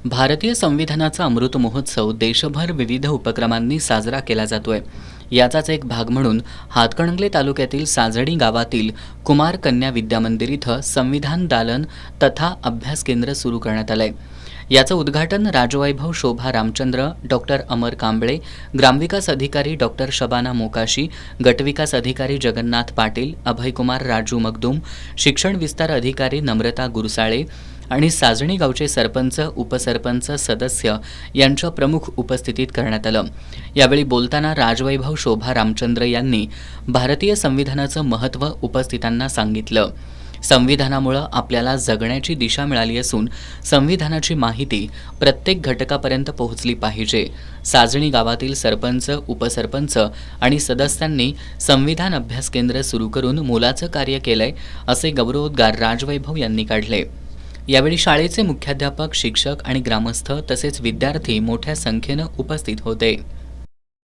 भारतीय संविधानाचा अमृत महोत्सव देशभर विविध उपक्रमांनी साजरा केला जातोय. याचाच एक भाग म्हणून हातकणंगले तालुक्यातील साजणी गावातील कुमार कन्या विद्यामंदिर इथं संविधान दालन तथा अभ्यास केंद्र सुरू करण्यात आलंय. याचं उद्घाटन राजवैभव शोभा रामचंद्र, डॉक्टर अमर कांबळे, ग्रामविकास अधिकारी डॉक्टर शबाना मोकाशी, गटविकास अधिकारी जगन्नाथ पाटील, अभयकुमार राजू मगदूम, शिक्षण विस्तार अधिकारी नम्रता गुरसाळे आणि साजणी गावचे सरपंच, उपसरपंच, सदस्य यांच्या प्रमुख उपस्थितीत करण्यात आलं. यावेळी बोलताना राजवैभव शोभा रामचंद्र यांनी भारतीय संविधानाचं महत्त्व उपस्थितांना सांगितलं. संविधानामुळे आपल्याला जगण्याची दिशा मिळाली असून संविधानाची माहिती प्रत्येक घटकापर्यंत पोहोचली पाहिजे. साजणी गावातील सरपंच, उपसरपंच आणि सदस्यांनी संविधान अभ्यास केंद्र सुरू करून मोलाचं कार्य केलंय असे गौरवोद्गार राजवैभव यांनी काढले. यावेळी शाळेचे मुख्याध्यापक, शिक्षक आणि ग्रामस्थ तसेच विद्यार्थी मोठ्या संख्येनं उपस्थित होते.